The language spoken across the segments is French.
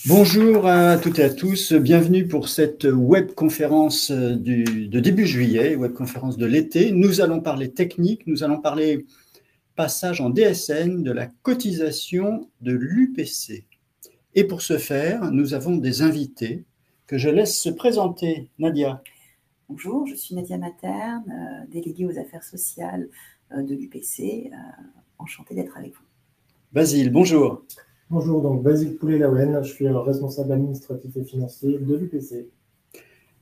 Bonjour à toutes et à tous, bienvenue pour cette webconférence de début juillet, webconférence de l'été. Nous allons parler technique, nous allons parler passage en DSN de la cotisation de l'UPC. Et pour ce faire, nous avons des invités que je laisse se présenter. Nadia. Bonjour, je suis Nadia Materne, déléguée aux affaires sociales de l'UPC. Enchantée d'être avec vous. Basile, bonjour. Bonjour, donc Basile Poulet-Laouen, je suis responsable administratif et financier de l'UPC.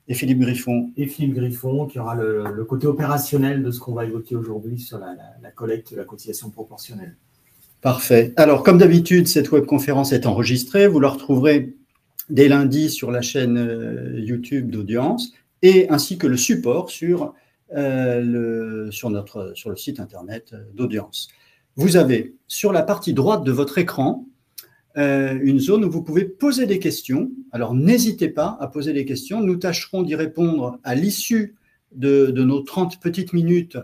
Et Philippe Griffon. Et Philippe Griffon, qui aura le côté opérationnel de ce qu'on va évoquer aujourd'hui sur la collecte de la cotisation proportionnelle. Parfait. Alors, comme d'habitude, cette webconférence est enregistrée. Vous la retrouverez dès lundi sur la chaîne YouTube d'Audience, et ainsi que le support sur le site internet d'Audience. Vous avez sur la partie droite de votre écran une zone où vous pouvez poser des questions. Alors, n'hésitez pas à poser des questions. Nous tâcherons d'y répondre à l'issue de nos 30 petites minutes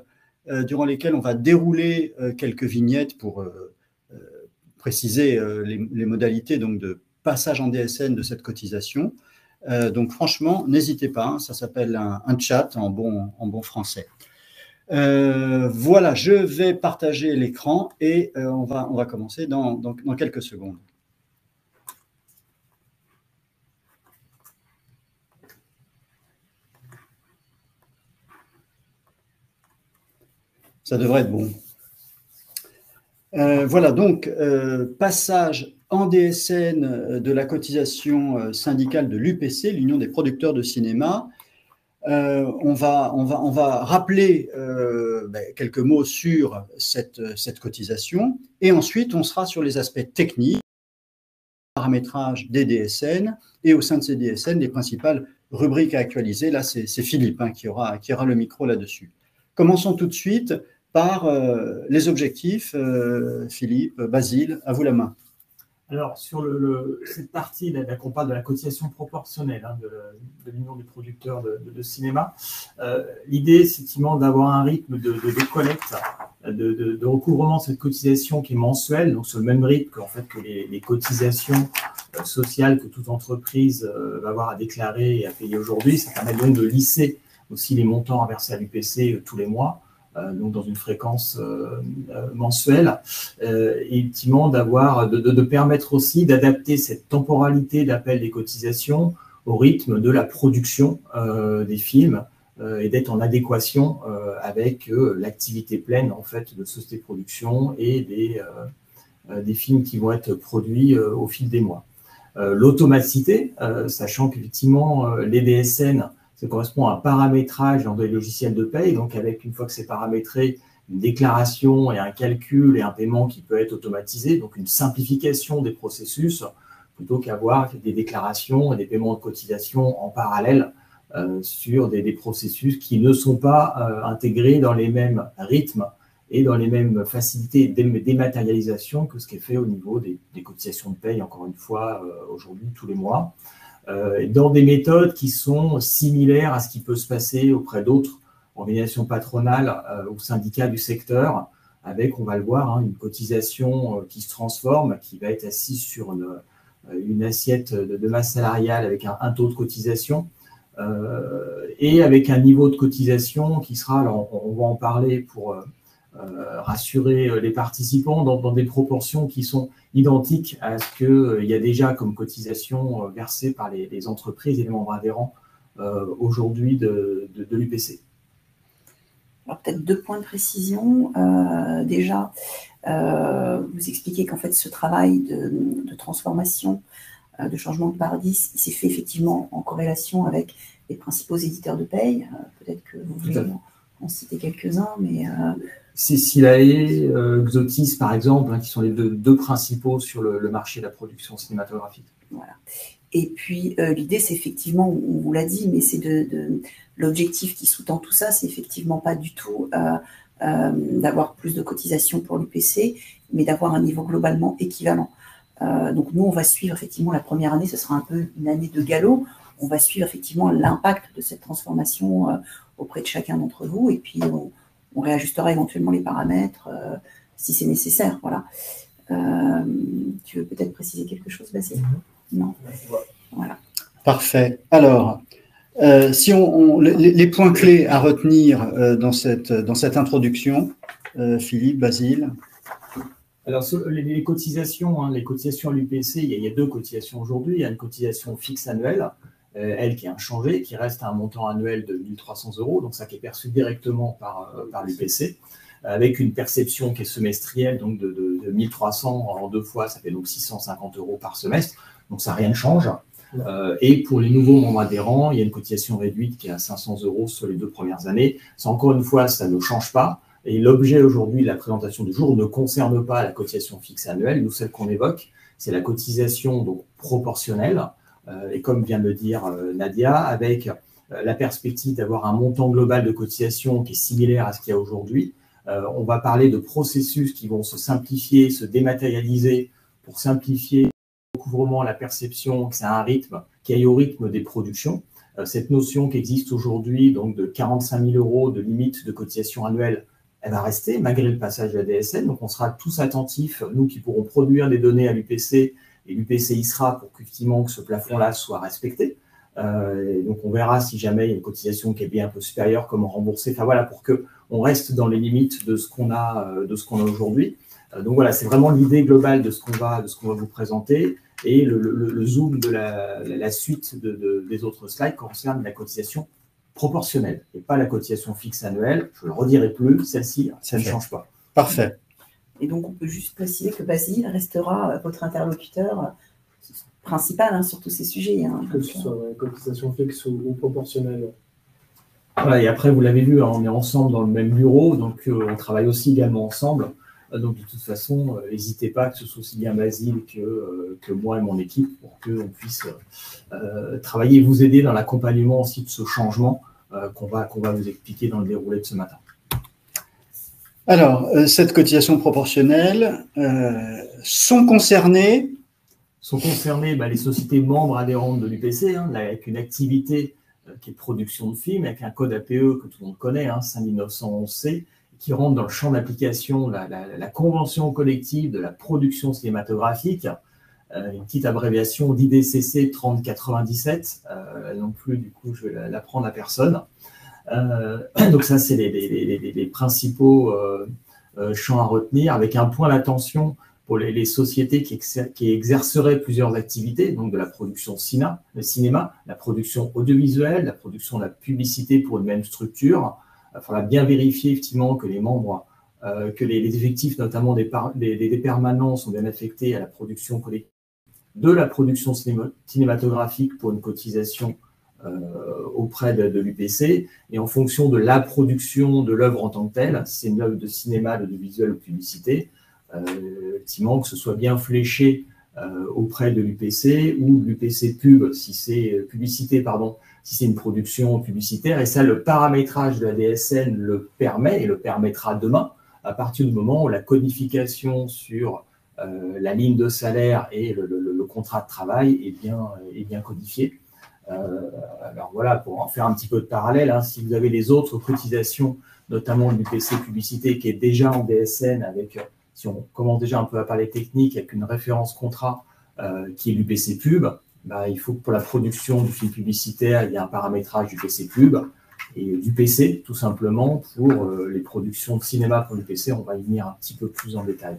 durant lesquelles on va dérouler quelques vignettes pour préciser les modalités donc, de passage en DSN de cette cotisation. Donc, franchement, n'hésitez pas. Hein, ça s'appelle un chat en bon français. Voilà, je vais partager l'écran et on va commencer dans quelques secondes. Ça devrait être bon. Voilà, donc, passage en DSN de la cotisation syndicale de l'UPC, l'Union des producteurs de cinéma. On va rappeler quelques mots sur cette cotisation et ensuite on sera sur les aspects techniques, paramétrage des DSN et au sein de ces DSN, les principales rubriques à actualiser. Là, c'est Philippe qui aura le micro là-dessus. Commençons tout de suite par les objectifs. Philippe, Basile, à vous la main. Alors, sur cette partie qu'on parle de la cotisation proportionnelle de l'Union des producteurs de cinéma, l'idée, effectivement, d'avoir un rythme de collecte, de recouvrement de cette cotisation qui est mensuelle, donc sur le même rythme que les cotisations sociales que toute entreprise va avoir à déclarer et à payer aujourd'hui. Ça permet donc de lisser aussi les montants à verser à l'UPC tous les mois. Donc dans une fréquence mensuelle, et effectivement de permettre aussi d'adapter cette temporalité d'appel des cotisations au rythme de la production des films et d'être en adéquation avec l'activité pleine en fait de société de production et des films qui vont être produits au fil des mois. L'automaticité, sachant qu'effectivement les DSN, ça correspond à un paramétrage dans des logiciels de paye, donc avec, une fois que c'est paramétré, une déclaration et un calcul et un paiement qui peut être automatisé, donc une simplification des processus, plutôt qu'avoir des déclarations et des paiements de cotisation en parallèle sur des processus qui ne sont pas intégrés dans les mêmes rythmes et dans les mêmes facilités de dématérialisation que ce qui est fait au niveau des cotisations de paye, encore une fois, aujourd'hui, tous les mois. Dans des méthodes qui sont similaires à ce qui peut se passer auprès d'autres organisations patronales ou syndicats du secteur, avec, on va le voir, une cotisation qui se transforme, qui va être assise sur une assiette de masse salariale avec un taux de cotisation et avec un niveau de cotisation qui sera, alors on va en parler pour rassurer les participants, dans des proportions qui sont identiques à ce qu'il y a déjà comme cotisation versée par les entreprises et les membres adhérents aujourd'hui de l'UPC. Alors peut-être 2 points de précision. Déjà, vous expliquez qu'en fait ce travail de transformation, de changement de paradigme, il s'est fait effectivement en corrélation avec les principaux éditeurs de paye. Peut-être que vous voulez en citer quelques-uns, mais... Cécilae, Xotis, par exemple, qui sont les deux principaux sur le marché de la production cinématographique. Voilà. Et puis, l'idée, c'est effectivement, on vous l'a dit, mais c'est l'objectif qui sous-tend tout ça, c'est effectivement pas du tout d'avoir plus de cotisations pour l'UPC, mais d'avoir un niveau globalement équivalent. Donc, nous, on va suivre effectivement la première année, ce sera un peu une année de galop. On va suivre effectivement l'impact de cette transformation auprès de chacun d'entre vous, et puis on réajustera éventuellement les paramètres si c'est nécessaire. Voilà. Tu veux peut-être préciser quelque chose, Basile ? Non. Voilà. Parfait. Alors, si les points clés à retenir dans cette introduction, Philippe, Basile. Alors, les cotisations, hein, les cotisations à l'UPC, il y a deux cotisations aujourd'hui. Il y a une cotisation fixe annuelle, elle qui est inchangée, qui reste à un montant annuel de 1 300 €, donc ça qui est perçu directement par l'UPC, avec une perception qui est semestrielle, donc de 1 300 en 2 fois, ça fait donc 650 € par semestre, donc ça rien ne change. Et pour les nouveaux membres adhérents, il y a une cotisation réduite qui est à 500 € sur les 2 premières années. Ça, encore une fois, ça ne change pas. Et l'objet aujourd'hui de la présentation du jour ne concerne pas la cotisation fixe annuelle. Nous, celle qu'on évoque, c'est la cotisation donc proportionnelle. Et comme vient de le dire Nadia, avec la perspective d'avoir un montant global de cotisation qui est similaire à ce qu'il y a aujourd'hui. On va parler de processus qui vont se simplifier, se dématérialiser pour simplifier le recouvrement, la perception, que c'est un rythme qui aille au rythme des productions. Cette notion qui existe aujourd'hui, donc de 45 000 € de limite de cotisation annuelle, elle va rester malgré le passage de la DSN. Donc, on sera tous attentifs, nous qui pourrons produire des données à l'UPC, et l'UPC y sera pour qu'effectivement que ce plafond-là soit respecté. Donc, on verra si jamais il y a une cotisation qui est bien un peu supérieure, comment rembourser. Enfin, voilà, pour qu'on reste dans les limites de ce qu'on a aujourd'hui. Donc, voilà, c'est vraiment l'idée globale de ce qu'on va vous présenter. Et le zoom de la suite des autres slides concerne la cotisation proportionnelle et pas la cotisation fixe annuelle. Je ne le redirai plus, celle-ci, ça ne change pas. Parfait. Et donc, on peut juste préciser que Basile restera votre interlocuteur principal hein, sur tous ces sujets. Hein. Que ce soit cotisation fixe ou proportionnelle. Voilà, et après, vous l'avez vu, on est ensemble dans le même bureau, donc on travaille aussi également ensemble. Donc, de toute façon, n'hésitez pas, que ce soit aussi bien Basile que moi et mon équipe, pour qu'on puisse travailler et vous aider dans l'accompagnement aussi de ce changement qu'on va vous expliquer dans le déroulé de ce matin. Alors, cette cotisation proportionnelle, sont concernées les sociétés membres adhérentes de l'UPC, hein, avec une activité qui est de production de films, avec un code APE que tout le monde connaît, hein, 5911C, qui rentre dans le champ d'application la convention collective de la production cinématographique, une petite abréviation d'IDCC 3097, non plus, du coup, je vais l'apprendre à personne. Donc ça, c'est les principaux champs à retenir, avec un point d'attention pour les sociétés qui exerceraient plusieurs activités, donc de la production cinéma, la production audiovisuelle, la production de la publicité pour une même structure. Il faudra bien vérifier effectivement que les membres, que les effectifs, notamment des permanents, sont bien affectés à la production collective de la production cinématographique pour une cotisation auprès de l'UPC, et en fonction de la production de l'œuvre en tant que telle, si c'est une œuvre de cinéma, d'audiovisuel ou publicité, effectivement que ce soit bien fléché auprès de l'UPC ou de l'UPC pub, si c'est publicité, pardon, si c'est une production publicitaire. Et ça, le paramétrage de la DSN le permet et le permettra demain, à partir du moment où la codification sur la ligne de salaire et le contrat de travail est bien codifié. Alors voilà, pour en faire un petit peu de parallèle, hein, si vous avez les autres cotisations, notamment l'UPC publicité qui est déjà en DSN, avec, si on commence déjà un peu à parler technique, avec une référence contrat qui est l'UPC pub, bah, il faut que pour la production du film publicitaire, il y ait un paramétrage du PC pub et du PC, tout simplement, pour les productions de cinéma pour l'UPC. On va y venir un petit peu plus en détail.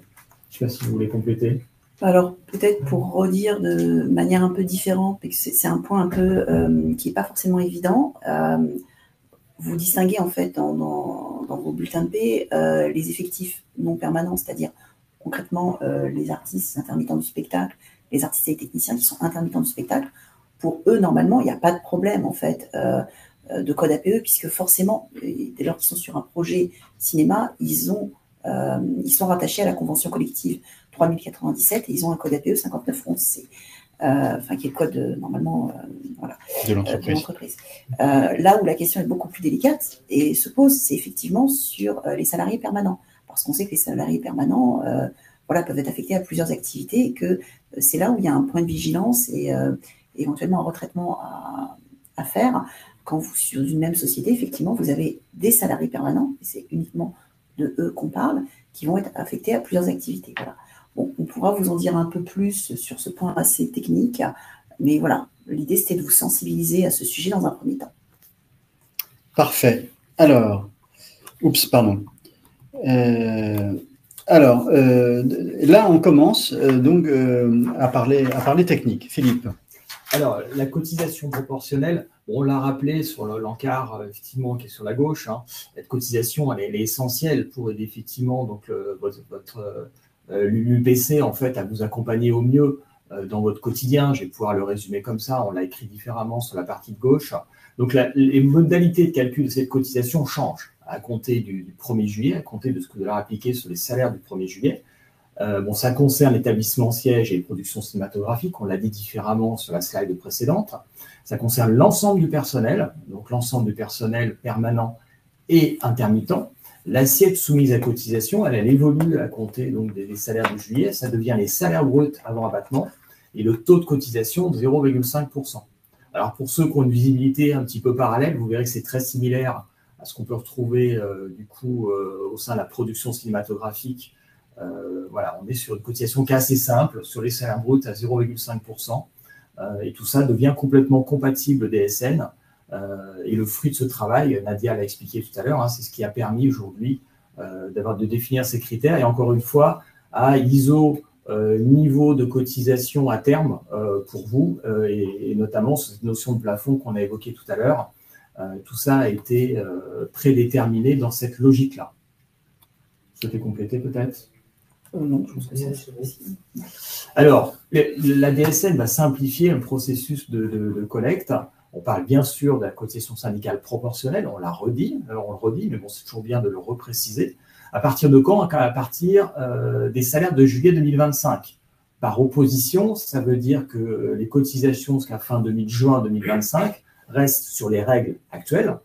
Je ne sais pas si vous voulez compléter. Alors, peut-être pour redire de manière un peu différente, parce que c'est un point un peu qui n'est pas forcément évident. Vous distinguez en fait dans vos bulletins de paie les effectifs non permanents, c'est-à-dire concrètement les artistes intermittents du spectacle, les artistes et les techniciens qui sont intermittents du spectacle. Pour eux, normalement, il n'y a pas de problème en fait de code APE, puisque forcément, dès lors qu'ils sont sur un projet cinéma, ils sont rattachés à la convention collective 3097 et ils ont un code APE 5911C, qui est le code normalement de l'entreprise. Là où la question est beaucoup plus délicate et se pose, c'est effectivement sur les salariés permanents, parce qu'on sait que les salariés permanents peuvent être affectés à plusieurs activités et que c'est là où il y a un point de vigilance et éventuellement un retraitement à faire. Quand vous, sur une même société, effectivement, vous avez des salariés permanents, et c'est uniquement de eux qu'on parle, qui vont être affectés à plusieurs activités. Voilà. Bon, pourra vous en dire un peu plus sur ce point assez technique. Mais voilà, l'idée, c'était de vous sensibiliser à ce sujet dans un premier temps. Parfait. Alors, pardon. Là, on commence donc à parler technique. Philippe. Alors, la cotisation proportionnelle, on l'a rappelé sur l'encart, effectivement, qui est sur la gauche. Hein, cette cotisation, elle est essentielle pour aider effectivement donc, votre l'UPC, en fait, à vous accompagner au mieux dans votre quotidien. Je vais pouvoir le résumer comme ça. On l'a écrit différemment sur la partie de gauche. Donc, les modalités de calcul de cette cotisation changent à compter du 1er juillet, à compter de ce que vous allez appliquer sur les salaires du 1er juillet. Ça concerne l'établissement siège et les productions cinématographiques, on l'a dit différemment sur la slide précédente. Ça concerne l'ensemble du personnel, donc l'ensemble du personnel permanent et intermittent. L'assiette soumise à cotisation, elle évolue à compter donc, des salaires de juillet. Ça devient les salaires bruts avant abattement et le taux de cotisation de 0,5%. Alors pour ceux qui ont une visibilité un petit peu parallèle, vous verrez que c'est très similaire à ce qu'on peut retrouver au sein de la production cinématographique. Voilà, on est sur une cotisation qui est assez simple, sur les salaires bruts à 0,5%. Et tout ça devient complètement compatible DSN. Et le fruit de ce travail, Nadia l'a expliqué tout à l'heure, hein, c'est ce qui a permis aujourd'hui de définir ces critères. Et encore une fois, à ISO niveau de cotisation à terme pour vous, et notamment cette notion de plafond qu'on a évoquée tout à l'heure. Tout ça a été prédéterminé dans cette logique-là. Vous souhaitez compléter peut-être ? Non, je pense que c'est possible. Alors, la DSN va simplifier un processus de collecte. On parle bien sûr de la cotisation syndicale proportionnelle, on le redit, mais bon, c'est toujours bien de le repréciser. À partir de quand ? À partir des salaires de juillet 2025. Par opposition, ça veut dire que les cotisations jusqu'à fin juin 2025 restent sur les règles actuelles,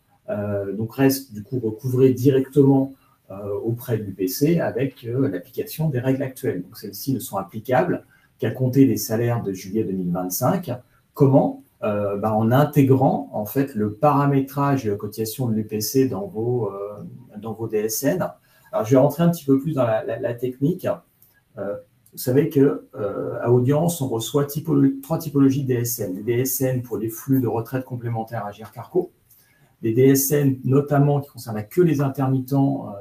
donc restent du coup recouvrées directement auprès de l'UPC avec l'application des règles actuelles. Donc celles-ci ne sont applicables qu'à compter des salaires de juillet 2025. Comment ? En intégrant en fait le paramétrage de la cotisation de l'UPC dans vos DSN. Alors je vais rentrer un petit peu plus dans la technique. Vous savez qu'à Audience, on reçoit trois typologies de DSN. Des DSN pour les flux de retraite complémentaire à GIR-Carco, des DSN notamment qui concernent que les intermittents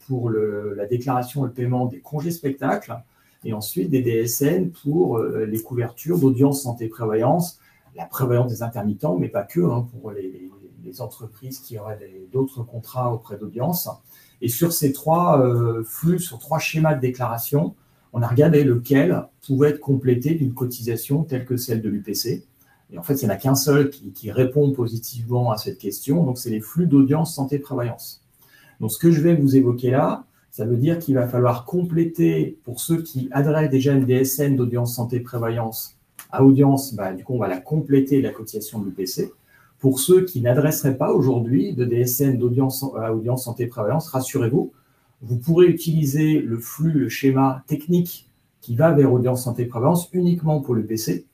pour la déclaration et le paiement des congés spectacles, et ensuite des DSN pour les couvertures d'audience santé-prévoyance, la prévoyance des intermittents, mais pas que, hein, pour les entreprises qui auraient d'autres contrats auprès d'audience. Et sur ces trois flux, sur trois schémas de déclaration, on a regardé lequel pouvait être complété d'une cotisation telle que celle de l'UPC. Et en fait, il n'y en a qu'un seul qui répond positivement à cette question, donc c'est les flux d'audience santé-prévoyance. Donc ce que je vais vous évoquer là, ça veut dire qu'il va falloir compléter, pour ceux qui adressent déjà une DSN d'audience santé-prévoyance à Audience, du coup on va la compléter la cotisation de l'UPC. Pour ceux qui n'adresseraient pas aujourd'hui de DSN d'audience à Audience santé-prévoyance, rassurez-vous, vous pourrez utiliser le flux, le schéma technique qui va vers Audience santé-prévoyance uniquement pour l'UPC,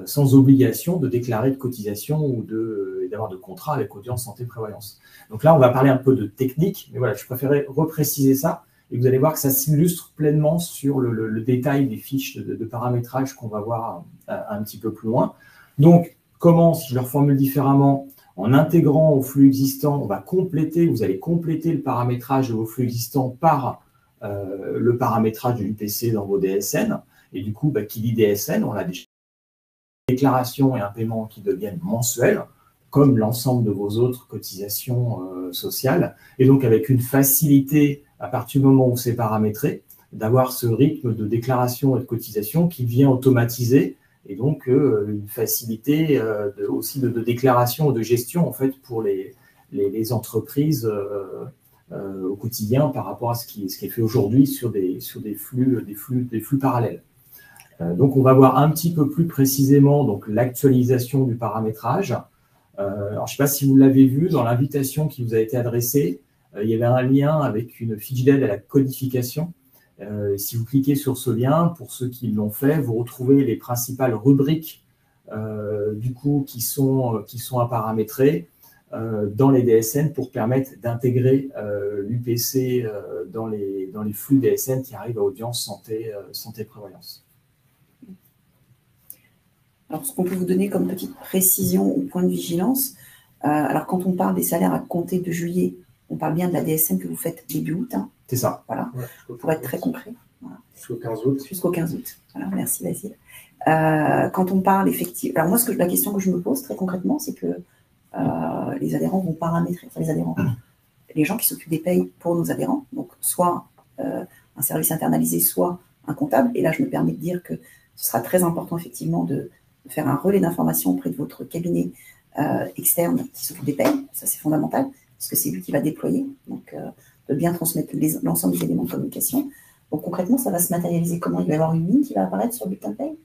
sans obligation de déclarer de cotisation ou d'avoir de contrat avec Audience santé-prévoyance. Donc là, on va parler un peu de technique, mais voilà, je préférais repréciser ça, et vous allez voir que ça s'illustre pleinement sur le détail des fiches de paramétrage qu'on va voir un petit peu plus loin. Donc, comment, si je le reformule différemment, en intégrant au flux existant, on va compléter, vous allez compléter le paramétrage de vos flux existants par le paramétrage de l'UPC dans vos DSN, et du coup, qui dit DSN, on a des déclaration et un paiement qui deviennent mensuels, comme l'ensemble de vos autres cotisations sociales, et donc avec une facilité, à partir du moment où c'est paramétré, d'avoir ce rythme de déclaration et de cotisation qui vient automatiser, et donc une facilité aussi de déclaration et de gestion en fait pour les entreprises au quotidien par rapport à ce qui est fait aujourd'hui sur des flux parallèles. Donc, on va voir un petit peu plus précisément donc l'actualisation du paramétrage. Alors, je ne sais pas si vous l'avez vu, dans l'invitation qui vous a été adressée, il y avait un lien avec une fiche d'aide à la codification. Si vous cliquez sur ce lien, pour ceux qui l'ont fait, vous retrouvez les principales rubriques du coup qui sont à paramétrer. dans les DSN pour permettre d'intégrer l'UPC dans les flux DSN qui arrivent à audience santé-prévoyance. Alors, ce qu'on peut vous donner comme petite précision ou point de vigilance, alors quand on parle des salaires à compter de juillet, on parle bien de la DSN que vous faites début août. Hein. C'est ça. Voilà, Ouais, pour être très concret. Voilà. Jusqu'au 15 août. Jusqu'au 15 août. Voilà, merci Basile. Quand on parle effectivement... Alors moi, la question que je me pose très concrètement, c'est que les adhérents vont paramétrer, enfin les adhérents, les gens qui s'occupent des payes pour nos adhérents, donc soit un service internalisé, soit un comptable. Et là, je me permets de dire que ce sera très important effectivement de faire un relais d'information auprès de votre cabinet externe qui s'occupe des payes. Ça, c'est fondamental, parce que c'est lui qui va déployer. Donc, de bien transmettre l'ensemble des éléments de communication. Donc, concrètement, ça va se matérialiser comment? Il va y avoir une ligne qui va apparaître sur le bulletin de paye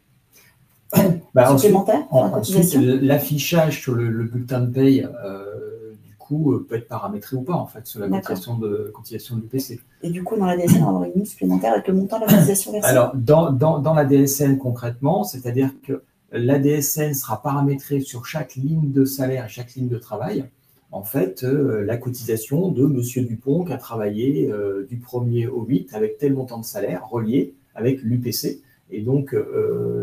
supplémentaire. Ensuite, l'affichage sur le bulletin de paye, du coup, peut être paramétré ou pas, en fait, sur la cotisation de l'UPC. Et du coup, dans la DSN, on va avoir une ligne supplémentaire avec le montant de la cotisation versée. Alors, dans la DSN, concrètement, c'est-à-dire que la DSN sera paramétrée sur chaque ligne de salaire et chaque ligne de travail. En fait, la cotisation de M. Dupont qui a travaillé du 1er au 8 avec tel montant de salaire relié avec l'UPC. Et donc,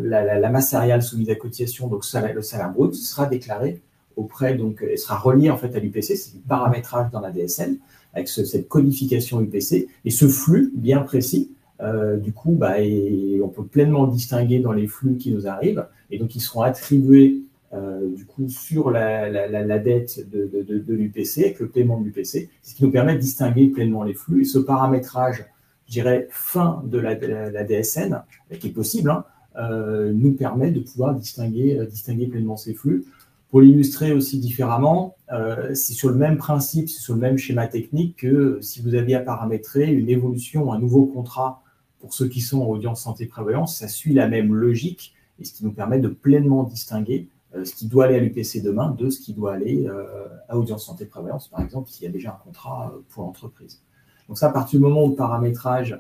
la masse salariale soumise à cotisation, donc le salaire brut, sera déclaré auprès, donc, elle sera reliée en fait à l'UPC. C'est du paramétrage dans la DSN avec cette codification UPC et ce flux bien précis. Du coup, et on peut pleinement le distinguer dans les flux qui nous arrivent. Et donc, ils seront attribués du coup sur la dette de l'UPC avec le paiement de l'UPC, ce qui nous permet de distinguer pleinement les flux. Et ce paramétrage, je dirais, fin de la DSN, qui est possible, nous permet de pouvoir distinguer pleinement ces flux. Pour l'illustrer aussi différemment, c'est sur le même principe, c'est sur le même schéma technique que si vous aviez à paramétrer une évolution, un nouveau contrat pour ceux qui sont en audience santé-prévoyance, ça suit la même logique et ce qui nous permet de pleinement distinguer ce qui doit aller à l'UPC demain de ce qui doit aller à audience santé-prévoyance, par exemple, s'il y a déjà un contrat pour l'entreprise. Donc ça, à partir du moment où le paramétrage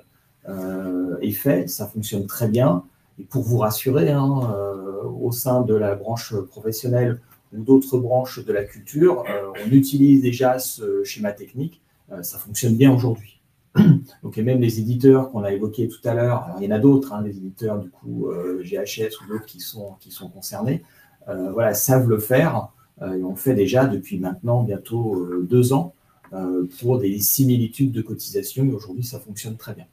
est fait, ça fonctionne très bien. Et pour vous rassurer, au sein de la branche professionnelle ou d'autres branches de la culture, on utilise déjà ce schéma technique. Ça fonctionne bien aujourd'hui. Donc, et même les éditeurs qu'on a évoqués tout à l'heure, alors il y en a d'autres, des éditeurs du coup GHS ou d'autres qui sont concernés, savent le faire. Et on le fait déjà depuis maintenant bientôt 2 ans pour des similitudes de cotisation. Et aujourd'hui, ça fonctionne très bien.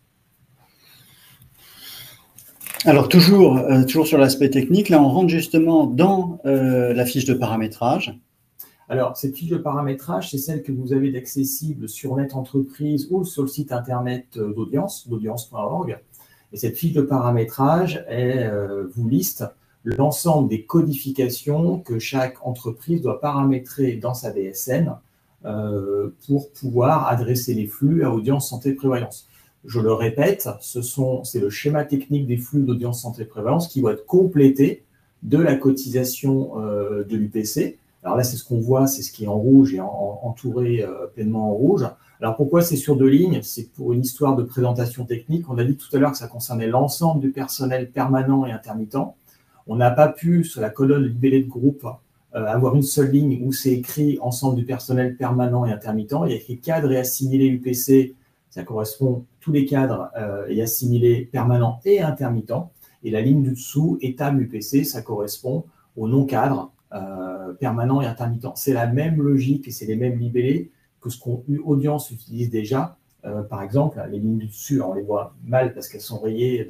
Alors, toujours sur l'aspect technique, là, on rentre justement dans la fiche de paramétrage. Alors, cette fiche de paramétrage, c'est celle que vous avez accessible sur Net Entreprise ou sur le site internet d'audience.org. Et cette fiche de paramétrage, vous liste l'ensemble des codifications que chaque entreprise doit paramétrer dans sa DSN pour pouvoir adresser les flux à audience santé-prévoyance. Je le répète, c'est le schéma technique des flux d'audience santé-prévoyance qui va être complété de la cotisation de l'UPC. Alors là, c'est ce qu'on voit, c'est ce qui est en rouge et entouré pleinement en rouge. Alors pourquoi c'est sur 2 lignes? C'est pour une histoire de présentation technique. On a dit tout à l'heure que ça concernait l'ensemble du personnel permanent et intermittent. On n'a pas pu, sur la colonne libellée de groupe, avoir une seule ligne où c'est écrit ensemble du personnel permanent et intermittent. Il y a écrit cadre et assimilé UPC. Ça correspond tous les cadres et assimilés permanents et intermittents. Et la ligne du dessous, ETAM UPC, ça correspond aux non-cadres permanents et intermittents. C'est la même logique et c'est les mêmes libellés que ce qu'on audience utilise déjà. Par exemple, les lignes du dessus, on les voit mal parce qu'elles sont rayées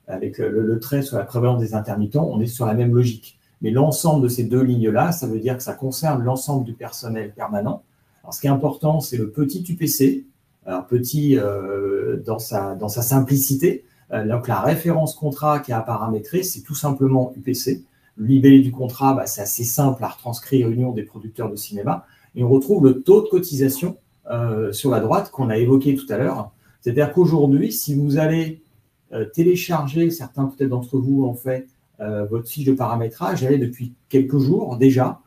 avec le trait sur la prévalence des intermittents. On est sur la même logique. Mais l'ensemble de ces 2 lignes-là, ça veut dire que ça concerne l'ensemble du personnel permanent. Alors, ce qui est important, c'est le petit UPC. Alors, petit dans sa simplicité. Donc, la référence contrat qui a à paramétrer, c'est tout simplement UPC. Le libellé du contrat, c'est assez simple à retranscrire Union des producteurs de cinéma. Et on retrouve le taux de cotisation sur la droite qu'on a évoqué tout à l'heure. C'est-à-dire qu'aujourd'hui, si vous allez télécharger, certains peut-être d'entre vous ont fait votre fiche de paramétrage, elle est depuis quelques jours déjà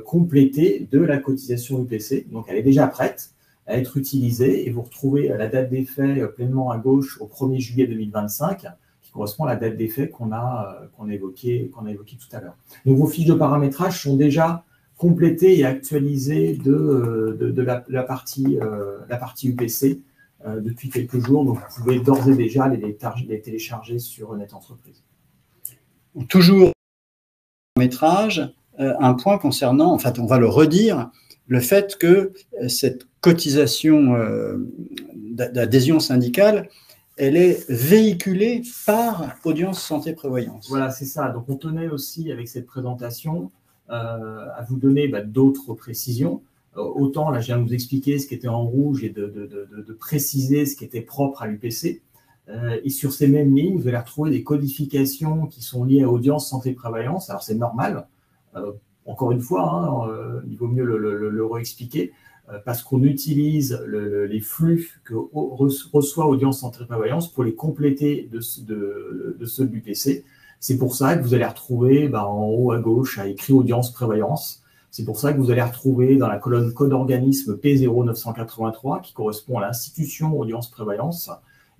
complétée de la cotisation UPC. Donc, elle est déjà prête à être utilisée et vous retrouvez la date d'effet pleinement à gauche au 1er juillet 2025 qui correspond à la date d'effet qu'on a évoquée tout à l'heure. Donc, vos fiches de paramétrage sont déjà complétée et actualisée de la partie UPC depuis quelques jours. Donc, vous pouvez d'ores et déjà les télécharger sur Net Entreprise. Toujours métrage, un point concernant, en fait, on va le redire, le fait que cette cotisation d'adhésion syndicale, elle est véhiculée par Audience Santé Prévoyance. Voilà, c'est ça. Donc, on tenait aussi, avec cette présentation, à vous donner d'autres précisions. Autant, là, je viens de vous expliquer ce qui était en rouge et de préciser ce qui était propre à l'UPC. Et sur ces mêmes lignes, vous allez retrouver des codifications qui sont liées à Audience Santé Prévoyance. Alors, c'est normal. Encore une fois, il vaut mieux le réexpliquer. Parce qu'on utilise les flux que reçoit Audience Santé Prévoyance pour les compléter de ceux de l'UPC. C'est pour ça que vous allez retrouver en haut à gauche à écrit Audience Prévoyance. C'est pour ça que vous allez retrouver dans la colonne code organisme P0983 qui correspond à l'institution Audience Prévoyance.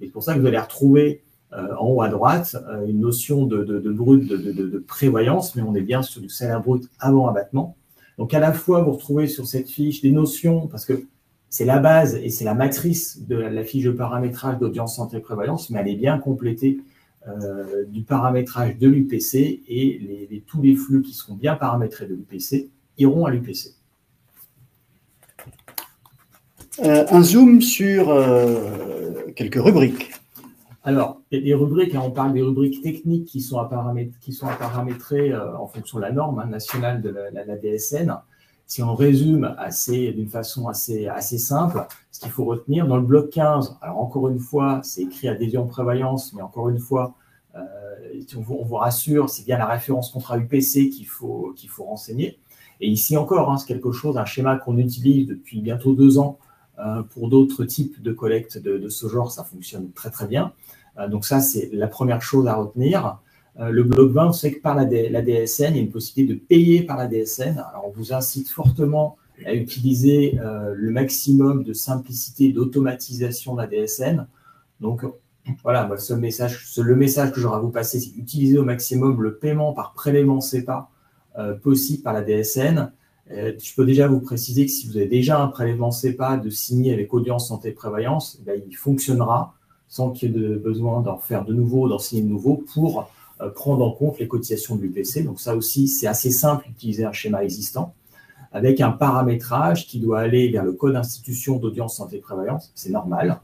Et c'est pour ça que vous allez retrouver en haut à droite une notion de brut de prévoyance, mais on est bien sur du salaire brut avant abattement. Donc, à la fois, vous retrouvez sur cette fiche des notions, parce que c'est la base et c'est la matrice de la fiche de paramétrage d'Audience Santé Prévoyance, mais elle est bien complétée du paramétrage de l'UPC et tous les flux qui seront bien paramétrés de l'UPC iront à l'UPC. Un zoom sur quelques rubriques. Alors, les rubriques, on parle des rubriques techniques qui sont à paramétrer en fonction de la norme nationale de la DSN. Si on résume d'une façon assez simple, ce qu'il faut retenir, dans le bloc 15, alors encore une fois, c'est écrit adhésion de prévoyance, mais encore une fois, on vous rassure, c'est bien la référence contrat UPC qu'il faut renseigner. Et ici encore, c'est quelque chose, un schéma qu'on utilise depuis bientôt 2 ans pour d'autres types de collectes de ce genre, ça fonctionne très très bien. Donc ça, c'est la première chose à retenir. Le bloc 20, c'est que par la DSN, il y a une possibilité de payer par la DSN. Alors, on vous incite fortement à utiliser le maximum de simplicité et d'automatisation de la DSN. Donc, voilà, le message que j'aurai à vous passer, c'est d'utiliser au maximum le paiement par prélèvement CEPA possible par la DSN. Je peux déjà vous préciser que si vous avez déjà un prélèvement CEPA de signer avec Audience Santé Prévoyance, il fonctionnera sans qu'il y ait besoin d'en faire de nouveau, d'en signer de nouveau pour prendre en compte les cotisations de l'UPC. Donc ça aussi, c'est assez simple d'utiliser un schéma existant avec un paramétrage qui doit aller vers le code d'institution d'Audience Santé Prévoyance, c'est normal.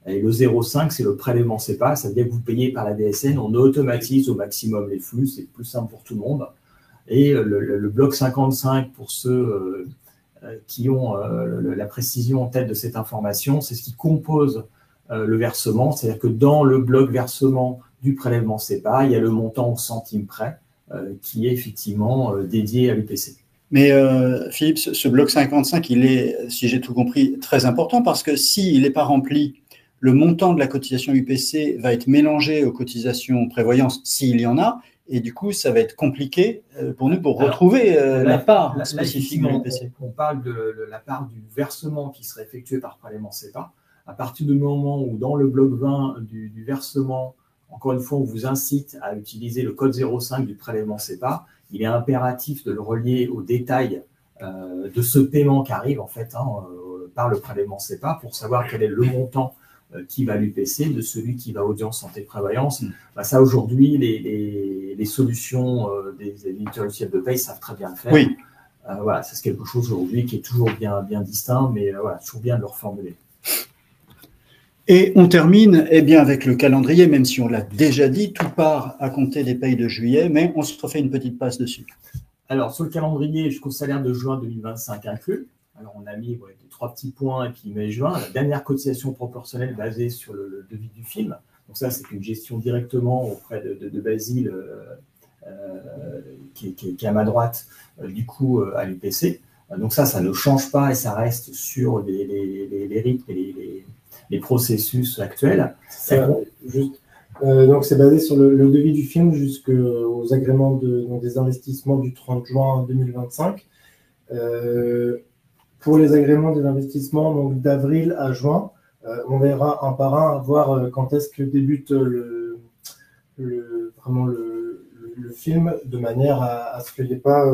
Et le 0,5, c'est le prélèvement CEPA, ça veut dire que vous payez par la DSN, on automatise au maximum les flux, c'est plus simple pour tout le monde. Et le bloc 55, pour ceux qui ont la précision en tête de cette information, c'est ce qui compose le versement, c'est-à-dire que dans le bloc versement du prélèvement CEPA, il y a le montant au centime près qui est effectivement dédié à l'UPC. Mais Philippe, ce bloc 55, il est, si j'ai tout compris, très important parce que s'il n'est pas rempli, le montant de la cotisation UPC va être mélangé aux cotisations prévoyance s'il y en a, et du coup, ça va être compliqué pour nous pour retrouver la part spécifique de l'UPC. On parle de la part du versement qui serait effectué par prélèvement CEPA. À partir du moment où dans le bloc 20 du versement, encore une fois, on vous incite à utiliser le code 05 du prélèvement CEPA, il est impératif de le relier au détail de ce paiement qui arrive en fait par le prélèvement CEPA pour savoir quel est le montant qui va à l'UPC de celui qui va à Audience Santé Prévoyance. Ça, aujourd'hui, les solutions des éditeurs logiciels de paye savent très bien le faire. Oui. Voilà, c'est quelque chose aujourd'hui qui est toujours bien distinct, mais voilà, toujours bien de le reformuler. Et on termine avec le calendrier, même si on l'a déjà dit, tout part à compter des payes de juillet, mais on se refait une petite passe dessus. Alors, sur le calendrier, jusqu'au salaire de juin 2025 inclus, alors on a mis 3 petits points et puis mai-juin, la dernière cotisation proportionnelle basée sur le devis du film. Donc ça, c'est une gestion directement auprès de Basile, qui est à ma droite, du coup, à l'UPC. Donc ça ne change pas et ça reste sur les rythmes et les processus actuels. Donc, c'est basé sur le devis du film jusqu'aux agréments des investissements du 30 juin 2025. Pour les agréments des investissements, donc d'avril à juin, on verra un par un à voir quand est-ce que débute vraiment le le film de manière à ce qu'il n'y ait pas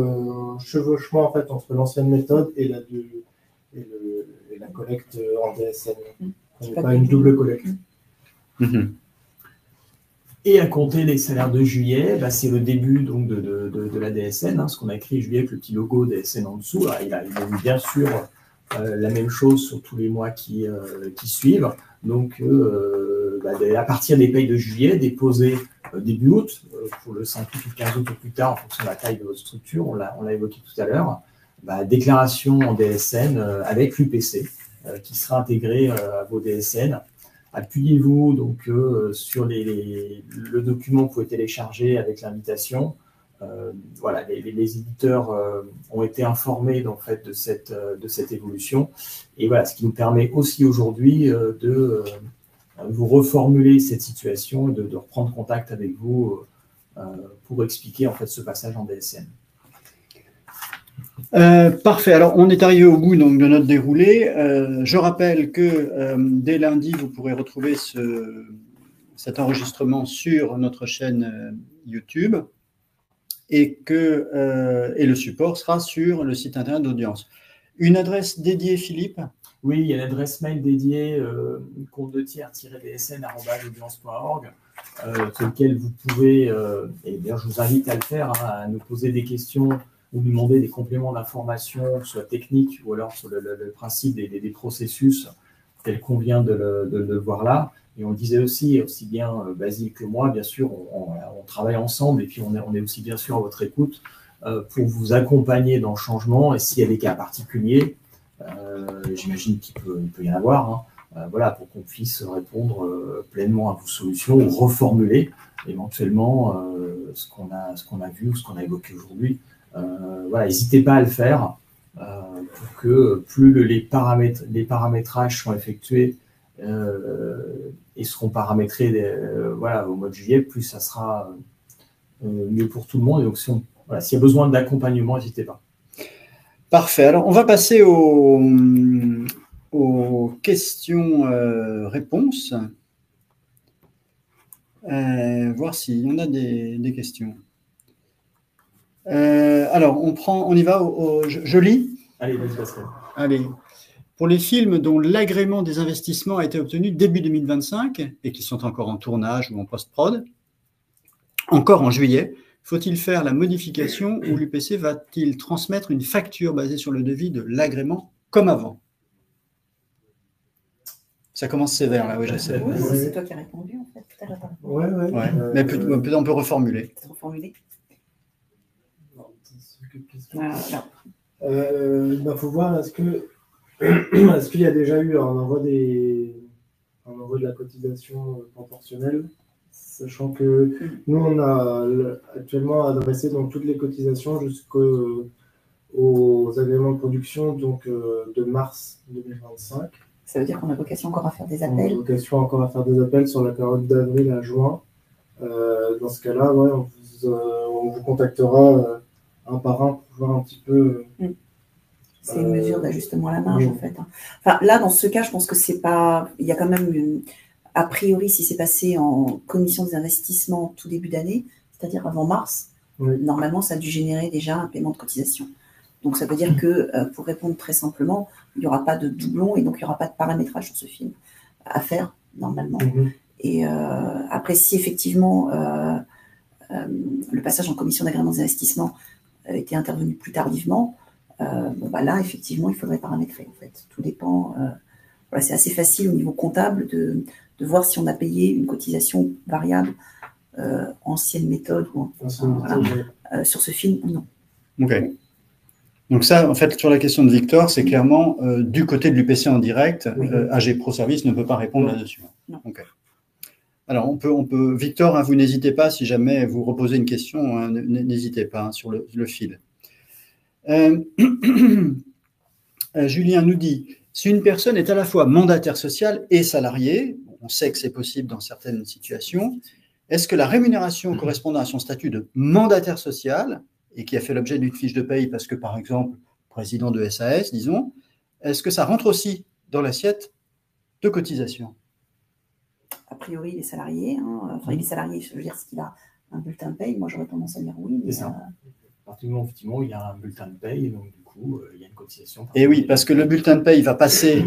chevauchement en fait, entre l'ancienne méthode et la collecte en DSN. Il n'y a pas une double collecte. Et à compter des salaires de juillet, c'est le début donc, de la DSN, ce qu'on a écrit juillet avec le petit logo DSN en dessous. Alors, il a eu bien sûr la même chose sur tous les mois qui suivent. Donc, à partir des payes de juillet, déposées début août, pour le 5 août ou 15 août ou plus tard, en fonction de la taille de votre structure, on l'a évoqué tout à l'heure, déclaration en DSN avec l'UPC qui sera intégré à vos DSN. Appuyez-vous donc sur le document que vous pouvez télécharger avec l'invitation. Voilà, les éditeurs ont été informés en fait, de cette évolution. Et voilà, ce qui nous permet aussi aujourd'hui de vous reformuler cette situation et de reprendre contact avec vous pour expliquer en fait, ce passage en DSN. Parfait. Alors, on est arrivé au bout donc, de notre déroulé. Je rappelle que dès lundi, vous pourrez retrouver cet enregistrement sur notre chaîne YouTube et le support sera sur le site internet d'Audience. Une adresse dédiée, Philippe? Oui, il y a l'adresse mail dédiée compte2tiers-dsn@audience.org sur lequel vous pouvez, et bien je vous invite à le faire, à nous poser des questions ou nous demander des compléments d'information, soit techniques ou alors sur le principe des processus tel qu'on vient de le voir là. Et on le disait aussi bien Basile que moi, bien sûr, on travaille ensemble et puis on est aussi bien sûr à votre écoute pour vous accompagner dans le changement. Et s'il y a des cas particuliers, j'imagine qu'il peut y en avoir, voilà, pour qu'on puisse répondre pleinement à vos solutions ou reformuler éventuellement ce qu'on a vu ou ce qu'on a évoqué aujourd'hui. Voilà, n'hésitez pas à le faire pour que plus les paramétrages sont effectués et seront paramétrés voilà, au mois de juillet, plus ça sera mieux pour tout le monde. Et donc, s'il y a besoin d'accompagnement, n'hésitez pas. Parfait. Alors, on va passer aux questions-réponses. Voir s'il y en a des questions. Alors, on y va. Je lis. Allez, vas-y, Pascal. Allez. Pour les films dont l'agrément des investissements a été obtenu début 2025 et qui sont encore en tournage ou en post-prod, encore en juillet, faut-il faire la modification ou l'UPC va-t-il transmettre une facture basée sur le devis de l'agrément comme avant? Ça commence sévère, là, oui, je sais. Oui, c'est toi qui as répondu, en fait, tout à l'heure. Ouais. Mais on peut reformuler. Reformuler. Il faut voir, est-ce qu'il y a déjà eu un envoi de la cotisation proportionnelle, sachant que nous, on a actuellement adressé donc, toutes les cotisations jusqu'aux agréments de production donc, de mars 2025. Ça veut dire qu'on a vocation encore à faire des appels. On a vocation encore à faire des appels sur la période d'avril à juin. Dans ce cas-là, ouais, on vous contactera un par un pour voir un petit peu. C'est une mesure d'ajustement à la marge, en fait. Enfin, là, dans ce cas, je pense que c'est pas. Il y a quand même a priori, si c'est passé en commission des investissements tout début d'année, c'est-à-dire avant mars, normalement, ça a dû générer déjà un paiement de cotisation. Donc, ça veut dire que, pour répondre très simplement, il n'y aura pas de doublon et donc il n'y aura pas de paramétrage sur ce film à faire, normalement. Et après, si effectivement le passage en commission d'agrément des investissements était intervenu plus tardivement, là, effectivement, il faudrait paramétrer, en fait. Tout dépend. Voilà, c'est assez facile au niveau comptable de voir si on a payé une cotisation variable ancienne méthode ou sur ce film ou non. Ok. Donc ça, en fait, sur la question de Victor, c'est clairement du côté de l'UPC en direct, AG Pro Service ne peut pas répondre là-dessus. Okay. Alors, on peut Victor, vous n'hésitez pas, si jamais vous reposez une question, n'hésitez pas sur le fil. Julien nous dit, si une personne est à la fois mandataire social et salarié, on sait que c'est possible dans certaines situations, est-ce que la rémunération correspondant à son statut de mandataire social et qui a fait l'objet d'une fiche de paye parce que, par exemple, président de SAS, disons, est-ce que ça rentre aussi dans l'assiette de cotisation? A priori, les salariés, il est salarié, je veux dire, ce qu'il a un bulletin de paye, moi j'aurais tendance à dire oui. C'est ça. À partir du moment où effectivement il y a un bulletin de paye, donc du coup il y a une cotisation. Et oui, parce que le bulletin de paye va passer,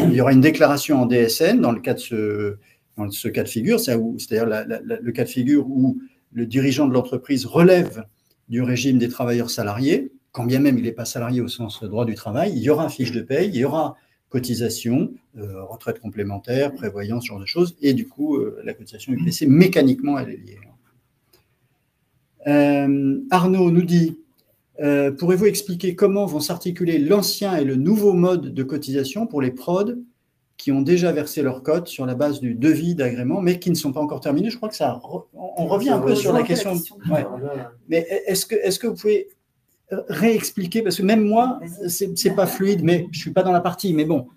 il y aura une déclaration en DSN dans le cas de ce cas de figure, c'est-à-dire le cas de figure où le dirigeant de l'entreprise relève du régime des travailleurs salariés, quand bien même il n'est pas salarié au sens droit du travail, il y aura fiche de paye, il y aura cotisation, retraite complémentaire, prévoyance, ce genre de choses, et du coup, la cotisation UPC, mécaniquement, elle est liée. Arnaud nous dit, pourrez-vous expliquer comment vont s'articuler l'ancien et le nouveau mode de cotisation pour les prods qui ont déjà versé leur cote sur la base du devis d'agrément, mais qui ne sont pas encore terminés? Je crois que on revient un peu sur la question. Ouais. Mais est-ce que vous pouvez réexpliquer, parce que même moi, c'est pas fluide, mais je suis pas dans la partie, mais bon.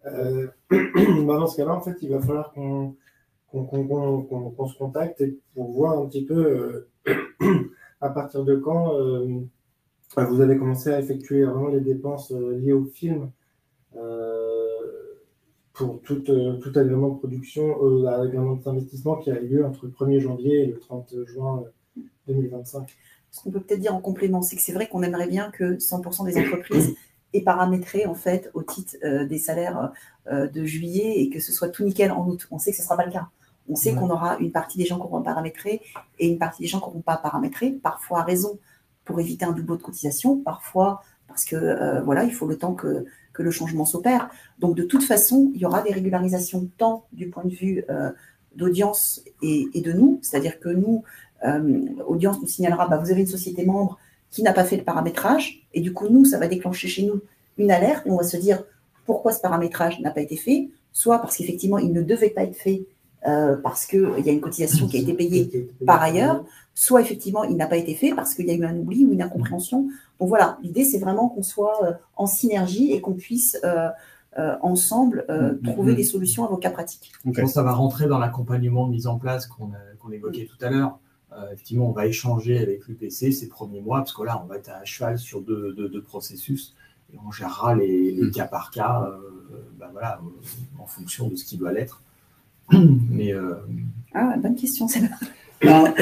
Dans ce cas-là, en fait, il va falloir qu'on se contacte pour voir un petit peu à partir de quand vous allez commencer à effectuer vraiment les dépenses liées au film pour tout agrément de production, l'agrément d'investissement qui a eu lieu entre le 1er janvier et le 30 juin 2025. Ce qu'on peut peut-être dire en complément, c'est que c'est vrai qu'on aimerait bien que 100% des entreprises aient paramétré en fait au titre des salaires de juillet et que ce soit tout nickel en août. On sait que ce ne sera pas le cas. On sait qu'on aura une partie des gens qui auront paramétré et une partie des gens qui n'auront pas paramétré, parfois à raison pour éviter un double de cotisation, parfois parce que voilà, il faut le temps que le changement s'opère. Donc de toute façon, il y aura des régularisations tant du point de vue d'audience et de nous, c'est-à-dire que nous, audience nous signalera, vous avez une société membre qui n'a pas fait le paramétrage, et du coup, nous, ça va déclencher chez nous une alerte, et on va se dire pourquoi ce paramétrage n'a pas été fait, soit parce qu'effectivement, il ne devait pas être fait parce qu'il y a une cotisation qui a été payée par ailleurs, soit effectivement, il n'a pas été fait parce qu'il y a eu un oubli ou une incompréhension. Donc voilà, l'idée, c'est vraiment qu'on soit en synergie et qu'on puisse ensemble trouver des solutions à vos cas pratiques. Je pense que ça va rentrer dans l'accompagnement de mise en place qu'on évoquait tout à l'heure. Effectivement, on va échanger avec l'UPC ces premiers mois, parce que là, on va être à cheval sur deux processus, et on gérera les cas par cas voilà, en fonction de ce qui doit l'être. Mais, bonne question, c'est là.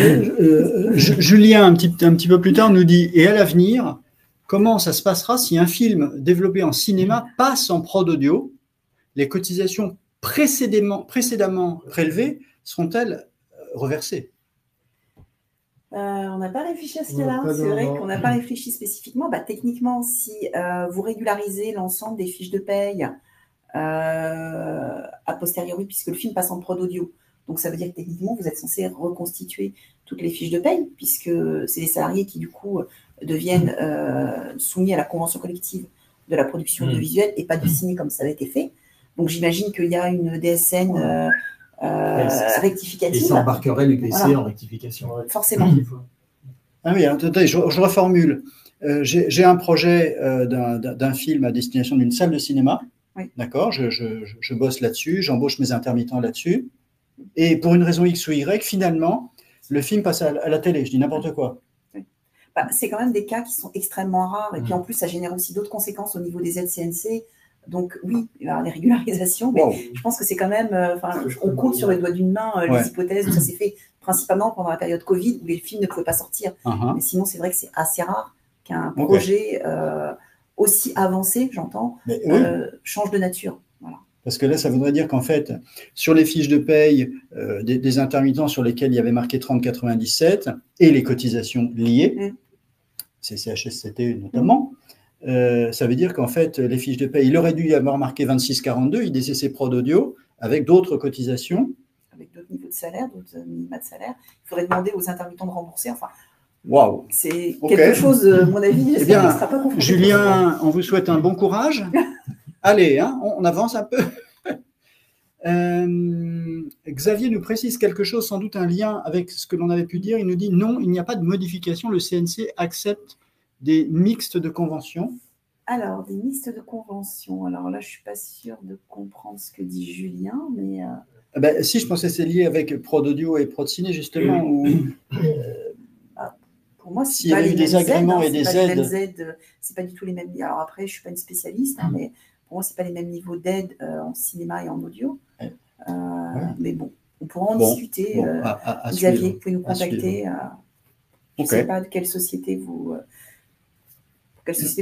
Julien, un petit peu plus tard, nous dit, et à l'avenir, comment ça se passera si un film développé en cinéma passe en prod audio? Les cotisations précédemment prélevées seront-elles reversées? On n'a pas réfléchi à ce cas-là. C'est vrai qu'on n'a pas réfléchi spécifiquement. Techniquement, si vous régularisez l'ensemble des fiches de paye a posteriori, puisque le film passe en prod audio, donc ça veut dire que techniquement, vous êtes censé reconstituer toutes les fiches de paye, puisque c'est les salariés qui, du coup, deviennent soumis à la convention collective de la production audiovisuelle et pas du ciné comme ça avait été fait. Donc j'imagine qu'il y a une DSN rectificative. Et ça embarquerait l'UPC en rectification. Forcément. Ah oui, attendez, je reformule. J'ai un projet d'un film à destination d'une salle de cinéma. Oui. D'accord, je bosse là-dessus, j'embauche mes intermittents là-dessus. Et pour une raison X ou Y, finalement, le film passe à la télé. Je dis n'importe quoi. Oui. C'est quand même des cas qui sont extrêmement rares. Et puis en plus, ça génère aussi d'autres conséquences au niveau des aides CNC. Donc oui, il va y avoir des régularisations, mais je pense que c'est quand même, on compte sur les doigts d'une main les hypothèses où ça s'est fait principalement pendant la période Covid où les films ne pouvaient pas sortir. Mais sinon, c'est vrai que c'est assez rare qu'un projet aussi avancé, j'entends, change de nature. Voilà. Parce que là, ça voudrait dire qu'en fait, sur les fiches de paye des intermittents sur lesquels il y avait marqué 30,97 et les cotisations liées, CCHSCT notamment, ça veut dire qu'en fait, les fiches de paye, il aurait dû y avoir marqué 26,42, IDCC Prod Audio, avec d'autres cotisations. Avec d'autres niveaux de salaire, d'autres minima de salaire. Il faudrait demander aux intermittents de rembourser. Enfin, c'est quelque chose, à mon avis, eh bien, ne sera pas confronté. Julien, on vous souhaite un bon courage. Allez, on avance un peu. Xavier nous précise quelque chose, sans doute un lien avec ce que l'on avait pu dire. Il nous dit non, il n'y a pas de modification. Le CNC accepte des mixtes de convention. Alors, des mixtes de convention. Alors là, je ne suis pas sûre de comprendre ce que dit Julien, mais... si, je pensais que c'est lié avec Prod Audio et Prod Ciné, justement, où... Pour moi, s'il y a eu des agréments et des aides, c'est pas du tout les mêmes. Alors après, je suis pas une spécialiste, mais pour moi, c'est pas les mêmes niveaux d'aide en cinéma et en audio. Mais bon, on pourra en Bon, discuter. bon, à Xavier, suivre, vous pouvez nous à suivre. contacter. Je ne Ok. sais pas de quelle société vous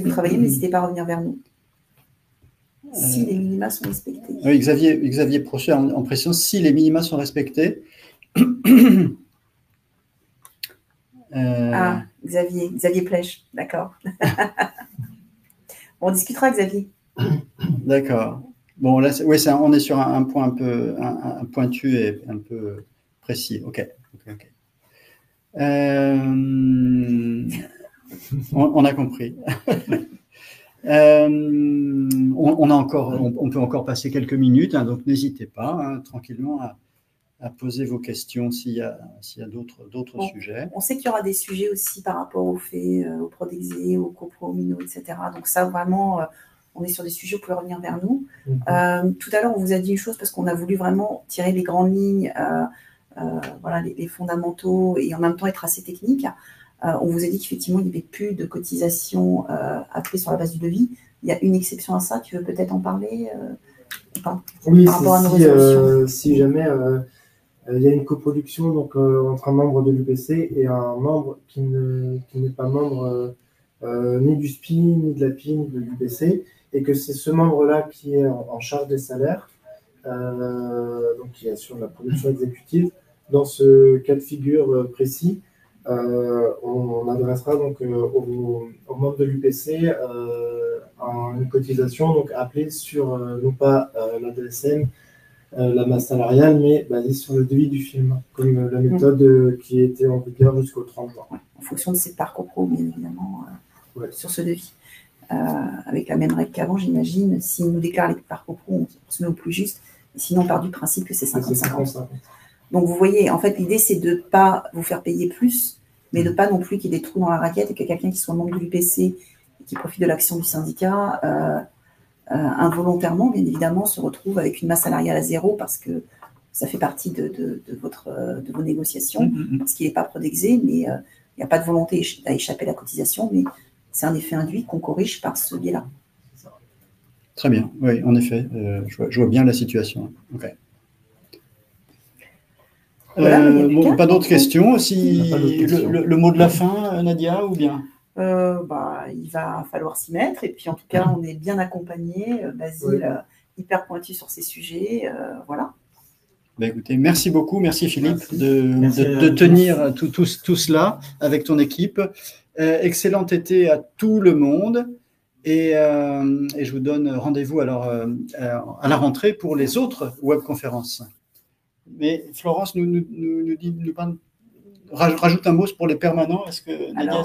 travaillez, n'hésitez pas à revenir vers nous. Si les minima sont respectés. Oui, Xavier Prochet en précision, si les minima sont respectés. Ah, Xavier Plèche, d'accord. On discutera, Xavier. D'accord. Bon, là, oui, on est sur un point un peu un pointu et un peu précis. Ok. On a compris. On peut encore passer quelques minutes, hein, donc n'hésitez pas, hein, tranquillement, à poser vos questions s'il y a d'autres sujets. On sait qu'il y aura des sujets aussi par rapport aux faits, aux prodexés, aux copromino, etc. Donc ça, vraiment, on est sur des sujets, vous pouvez revenir vers nous. Tout à l'heure, on vous a dit une chose parce qu'on a voulu vraiment tirer les grandes lignes, voilà, les fondamentaux et en même temps être assez technique. On vous a dit qu'effectivement, il n'y avait plus de cotisation appelée sur la base du devis. Il y a une exception à ça. Tu veux peut-être en parler Oui, par rapport à nos résolutions. Si jamais il y a une coproduction donc, entre un membre de l'UPC et un membre qui n'est pas membre ni du SPI, ni de l'API, ni de l'UPC, et que c'est ce membre-là qui est en charge des salaires, donc qui assure la production exécutive. Dans ce cas de figure précis, on adressera donc aux membres de l'UPC une cotisation donc appelée sur non pas la DSM, la masse salariale, mais basée sur le devis du film, comme la méthode qui était en vigueur jusqu'au 30 juin. Ouais, en fonction de ses parcours pro, bien évidemment, sur ce devis. Avec la même règle qu'avant, j'imagine, s'il nous déclare les parcours pro, on se met au plus juste, et sinon on part du principe que c'est 50-50. Donc vous voyez, en fait, l'idée c'est de ne pas vous faire payer plus, mais de ne pas non plus qu'il y ait des trous dans la raquette et que quelqu'un qui soit membre de l'UPC et qui profite de l'action du syndicat, involontairement, bien évidemment, se retrouve avec une masse salariale à zéro parce que ça fait partie de vos négociations, parce qu'il n'est pas prodexé, mais il n'y a pas de volonté à échapper à la cotisation, mais c'est un effet induit qu'on corrige par ce biais-là. Très bien, oui, en effet, je vois bien la situation. Ok. Voilà, pas d'autres questions. Si le mot de la fin, Nadia, ou bien il va falloir s'y mettre. Et puis, en tout cas, on est bien accompagné. Basile, hyper pointu sur ces sujets. Voilà. Ben écoutez, merci beaucoup. Merci Philippe de tenir tout cela avec ton équipe. Excellent été à tout le monde. Et je vous donne rendez-vous alors à la rentrée pour les autres webconférences. Mais Florence rajoute un mot pour les permanents. Est-ce que Nadia,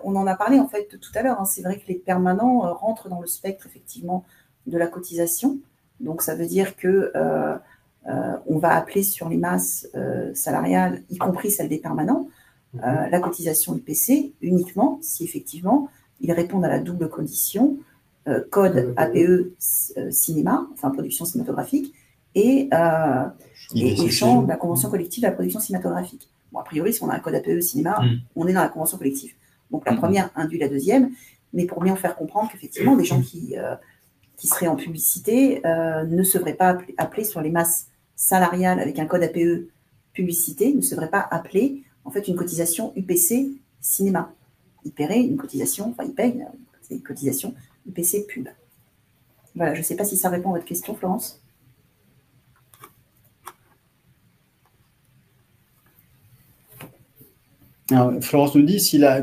on en a parlé en fait tout à l'heure. Hein. C'est vrai que les permanents rentrent dans le spectre effectivement de la cotisation. Donc ça veut dire que on va appeler sur les masses salariales, y compris celles des permanents, la cotisation IPC uniquement si effectivement ils répondent à la double condition code APE cinéma, enfin production cinématographique, et champ de la convention collective de la production cinématographique. Bon, a priori, si on a un code APE cinéma, on est dans la convention collective. Donc la première induit la deuxième, mais pour bien faire comprendre qu'effectivement, des gens qui seraient en publicité ne seraient pas appelés sur les masses salariales avec un code APE publicité, ne seraient pas appelés en fait une cotisation UPC cinéma. Ils paieraient une cotisation, enfin ils payent une cotisation UPC pub. Voilà, je ne sais pas si ça répond à votre question, Florence. Alors, Florence nous dit si le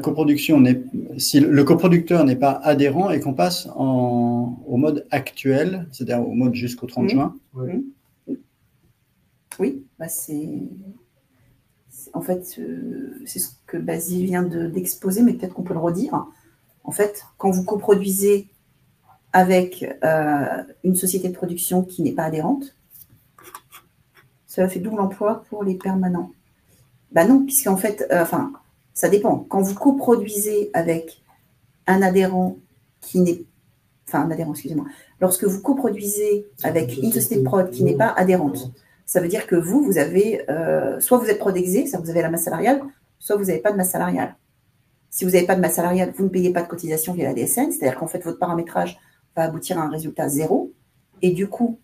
coproducteur n'est pas adhérent et qu'on passe au mode actuel, c'est-à-dire au mode jusqu'au 30 juin. Oui, en fait, c'est ce que Basile vient d'exposer, mais peut-être qu'on peut le redire. En fait, quand vous coproduisez avec une société de production qui n'est pas adhérente, cela fait double emploi pour les permanents. Non, puisqu'en fait, ça dépend. Quand vous coproduisez avec un adhérent qui n'est... Enfin, un adhérent, excusez-moi. Lorsque vous coproduisez avec une société de prod qui n'est pas adhérente, ça veut dire que vous avez... soit vous êtes prodexé, ça vous avez la masse salariale, soit vous n'avez pas de masse salariale. Si vous n'avez pas de masse salariale, vous ne payez pas de cotisation via la DSN, c'est-à-dire qu'en fait, votre paramétrage va aboutir à un résultat zéro. Et du coup,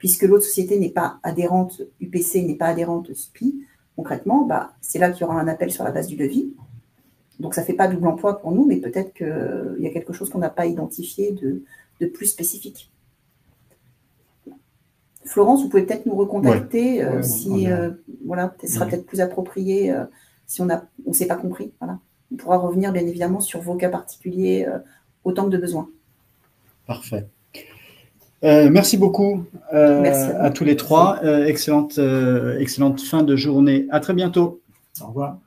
puisque l'autre société n'est pas adhérente, UPC n'est pas adhérente SPI, concrètement, c'est là qu'il y aura un appel sur la base du devis. Donc, ça ne fait pas double emploi pour nous, mais peut-être qu'il y a quelque chose qu'on n'a pas identifié de plus spécifique. Florence, vous pouvez peut-être nous recontacter si voilà, ce sera peut-être plus approprié si on ne s'est pas compris. Voilà. On pourra revenir bien évidemment sur vos cas particuliers autant que de besoin. Parfait. Merci beaucoup Merci à tous les trois. Excellente fin de journée. À très bientôt. Au revoir.